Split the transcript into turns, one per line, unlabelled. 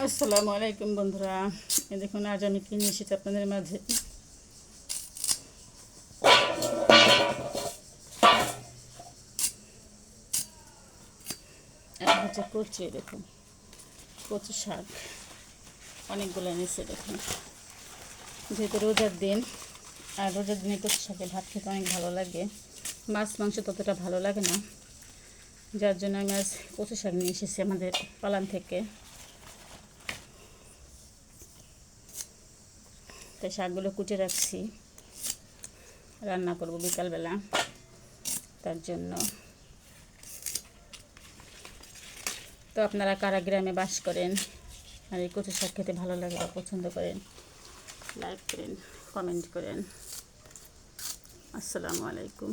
আসসালামু আলাইকুম বন্ধুরা, এই দেখুন আজ আমি কি নিয়ে এসেছি আপনাদের মাঝে। এক হচ্ছে কচু, দেখুন কচু শাক অনেকগুলো এনেছে। দেখুন, যেহেতু রোজার দিন, আর রোজার দিনে কচু শাকে ভাত খেতে অনেক ভালো লাগে, মাছ মাংস ততটা ভালো লাগে না, যার জন্য আমি আজ কচু শাক নিয়ে এসেছি আমাদের পালান থেকে। তাই শাকগুলো কুটে রাখছি, রান্না করব বিকালবেলা, তার জন্য। তো আপনারা কারা গ্রামে বাস করেন আর এই কচু শাক খেতে ভালো লাগে বা পছন্দ করেন, লাইক করেন, কমেন্ট করেন। আসসালামু আলাইকুম।